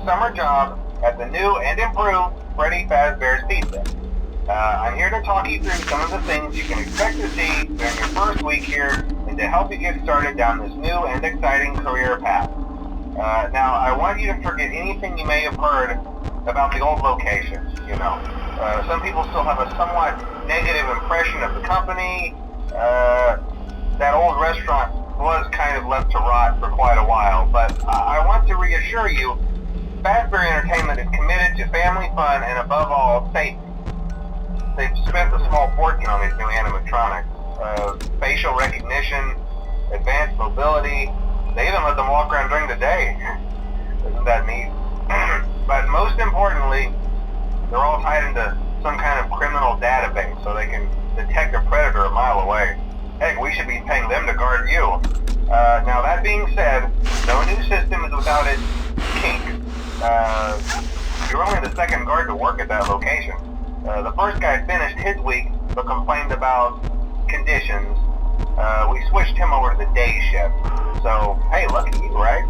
summer job at the new and improved Freddy Fazbear's Pizza. I'm here to talk you through some of the things you can expect to see during your first week here and to help you get started down this new and exciting career path. Now, I want you to forget anything you may have heard about the old location. Some people still have a somewhat negative impression of the company. That old restaurant was kind of left to rot for quite a while, but I want to reassure you, Fazbear Entertainment is committed to family fun and above all, safety. They've spent a small fortune on these new animatronics. Facial recognition, advanced mobility, they even let them walk around during the day. Isn't that neat? But most importantly, they're all tied into some kind of criminal database so they can detect a predator a mile away. Heck, we should be paying them to guard you. Now that being said, no new system is without its kinks. You're only the second guard to work at that location. The first guy finished his week but complained about conditions. We switched him over to the day shift. So, hey, lucky you, right?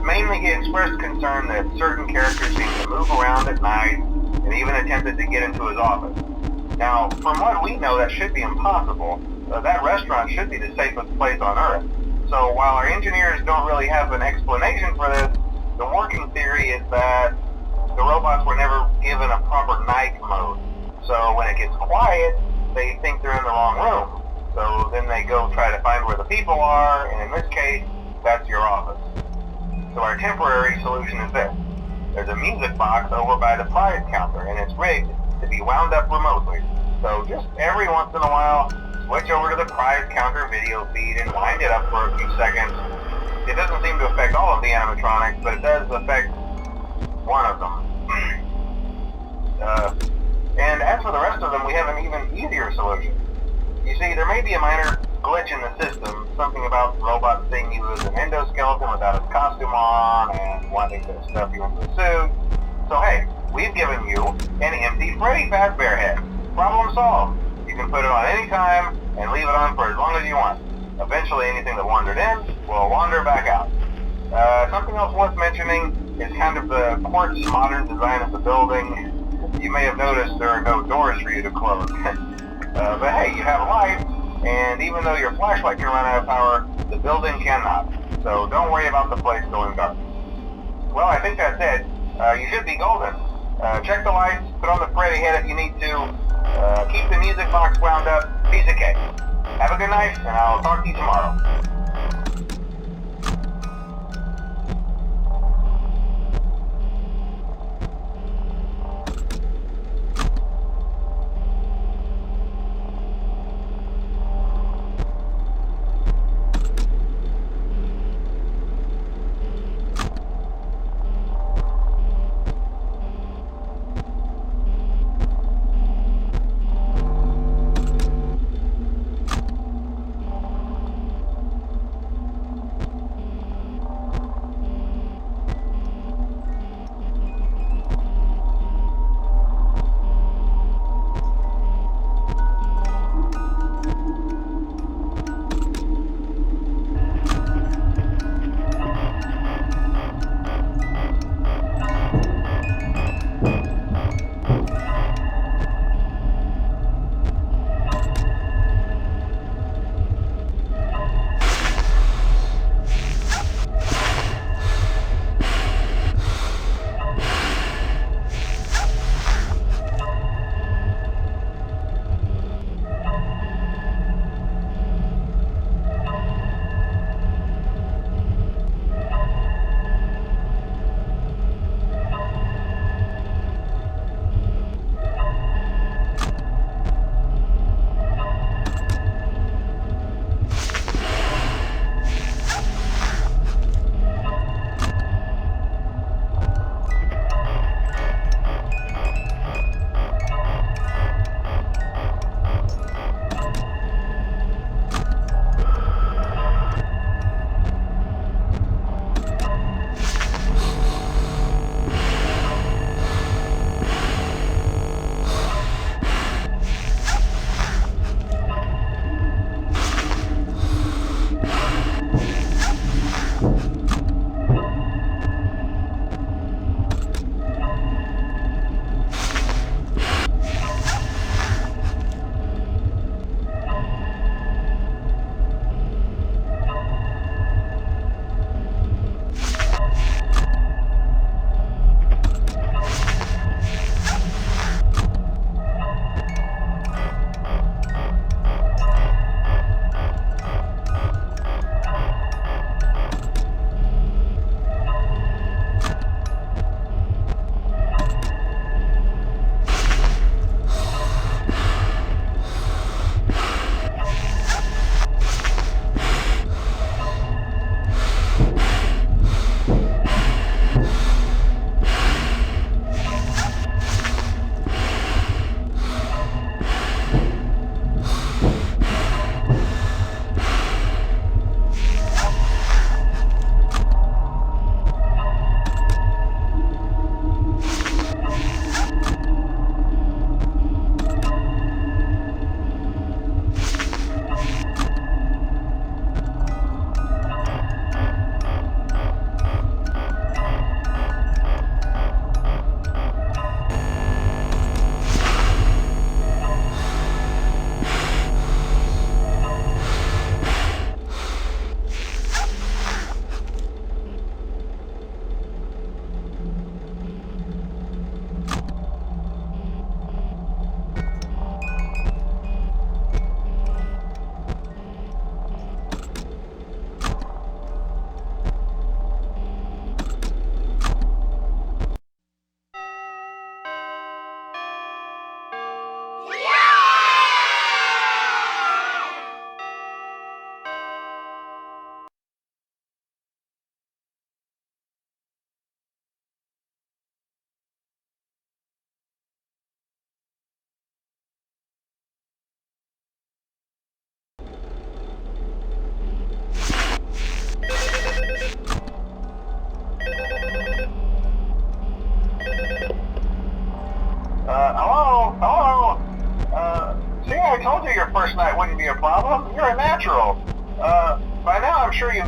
Mainly he expressed concern that certain characters seem to move around at night and even attempted to get into his office. Now, from what we know, that should be impossible. That restaurant should be the safest place on Earth. So while our engineers don't really have an explanation for this, the working theory is that the robots were never given a proper night mode. So when it gets quiet, they think they're in the wrong room. So then they go try to find where the people are, and in this case, that's your office. So our temporary solution is this. There's a music box over by the prize counter, and it's rigged to be wound up remotely. So just every once in a while, switch over to the prize counter video feed and wind it up for a few seconds. It doesn't seem to affect all of the animatronics, but it does affect one of them. And as for the rest of them, we have an even easier solution. You see, there may be a minor glitch in the system, something about the robot seeing you as an endoskeleton without his costume on and wanting to stuff you into a suit. So hey, we've given you an empty Freddy Fazbear head. Problem solved. You can put it on any time and leave it on for as long as you want. Eventually anything that wandered in will wander back out. Something else worth mentioning is kind of the quartz modern design of the building. You may have noticed there are no doors for you to close. But hey, you have lights, and even though your flashlight can run out of power, the building cannot. So don't worry about the place going dark. Well, I think that's it. You should be golden. Check the lights, put on the Freddy head if you need to. Keep the music box wound up. Piece of cake. Have a good night, and I'll talk to you tomorrow.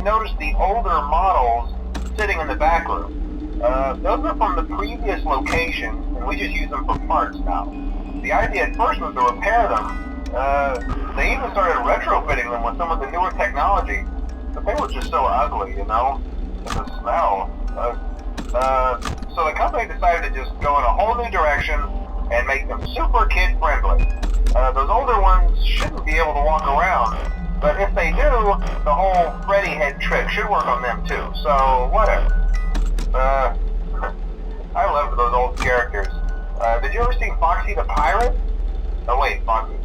have noticed the older models sitting in the back room. Those are from the previous location, and we just use them for parts now. The idea at first was to repair them. They even started retrofitting them with some of the newer technology, but they were just so ugly, you know, and the smell. So the company decided to just go in a whole new direction and make them super kid-friendly. Those older ones shouldn't be able to walk around, but if they do, the whole Freddy head trick should work on them too, so whatever. I loved those old characters. Did you ever see Foxy the Pirate? Oh wait, Foxy.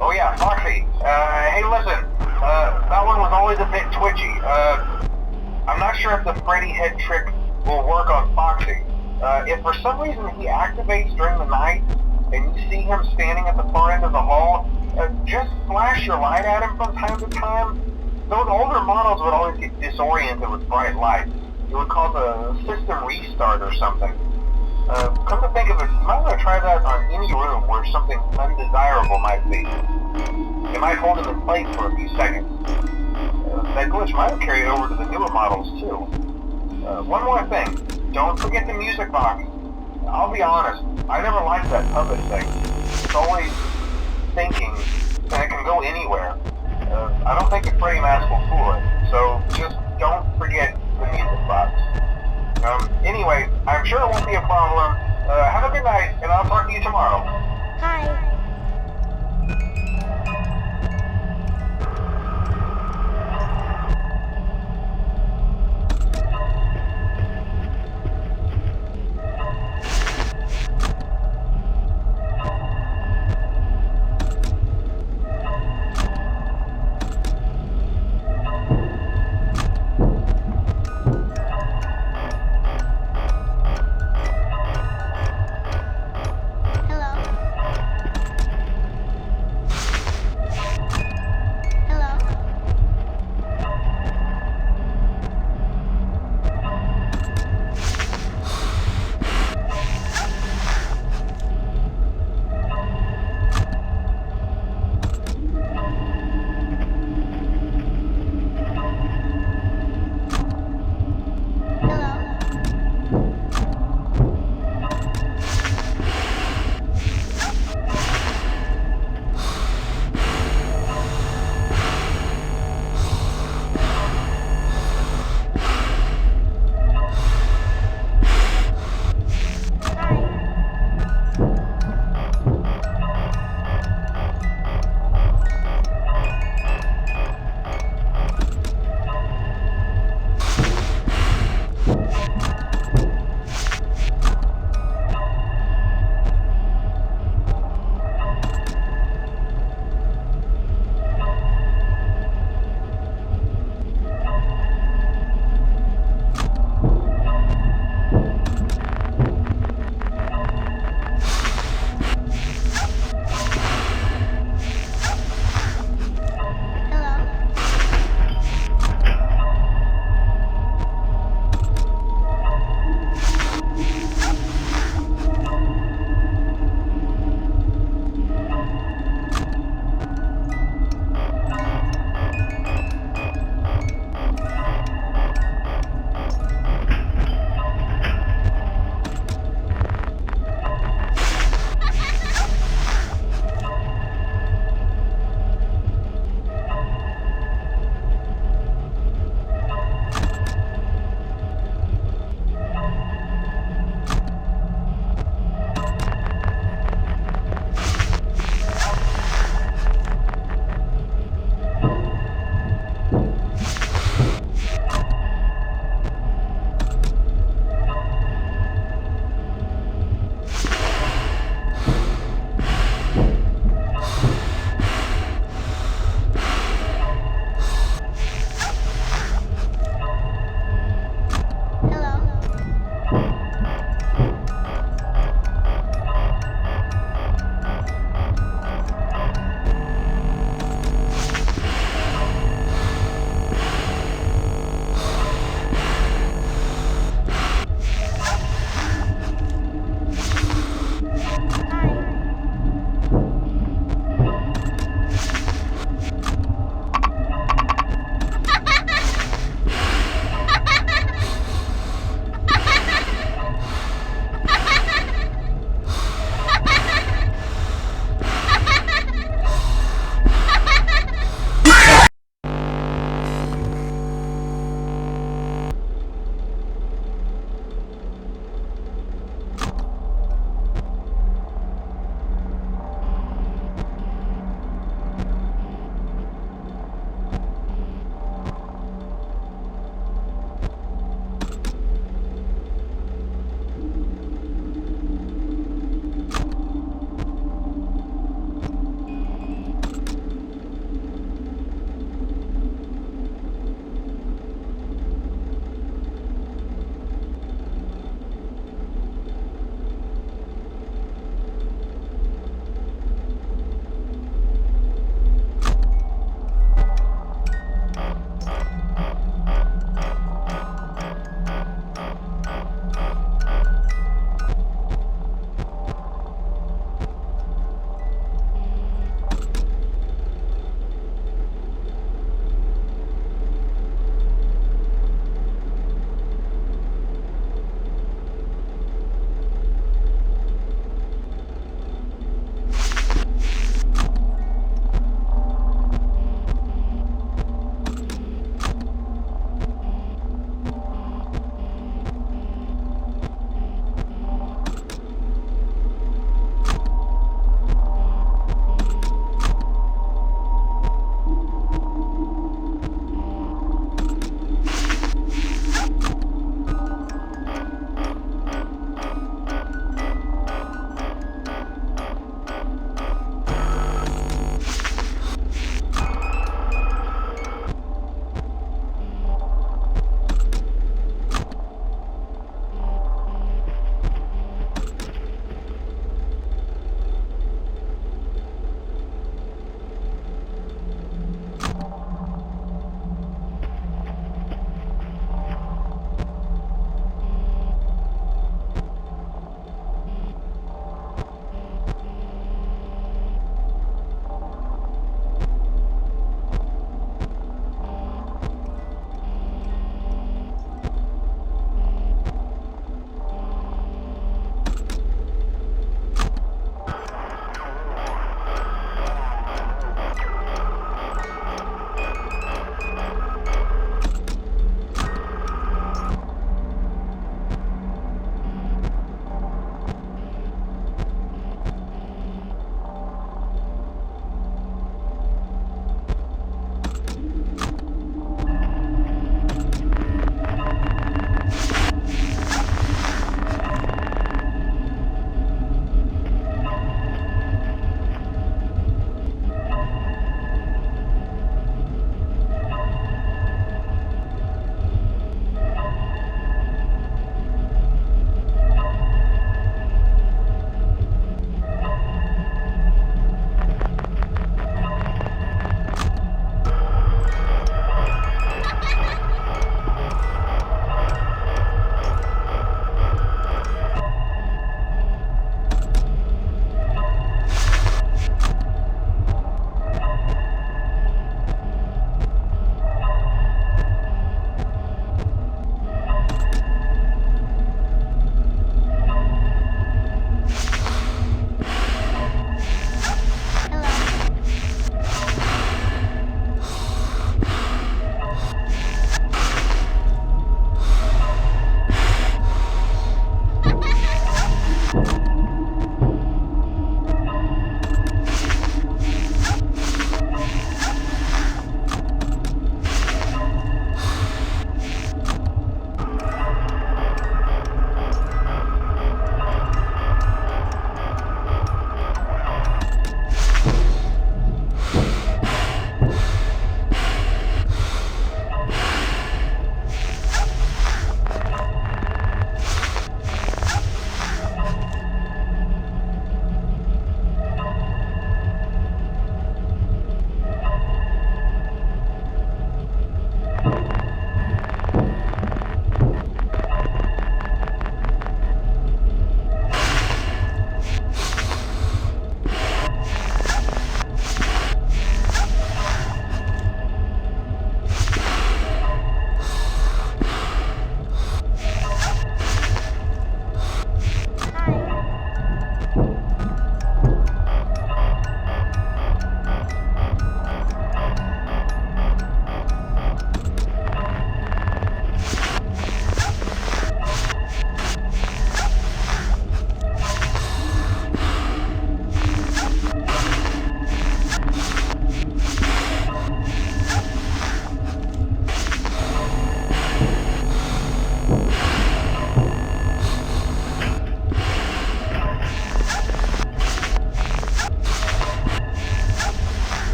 Oh yeah, Foxy. Hey listen, that one was always a bit twitchy. I'm not sure if the Freddy head trick will work on Foxy. If for some reason he activates during the night, and you see him standing at the far end of the hall, just flash your light at him from time to time. Those older models would always get disoriented with bright lights. It would cause a system restart or something. Come to think of it, you might want to try that on any room where something undesirable might be. It might hold him in place for a few seconds. That glitch might have carried over to the newer models too. One more thing, don't forget the music box. I'll be honest, I never liked that puppet thing. It's always thinking, and it can go anywhere. I don't think the Freddy mask will fool it, so just don't forget the music box. Anyway, I'm sure it won't be a problem. Have a good night, and I'll talk to you tomorrow.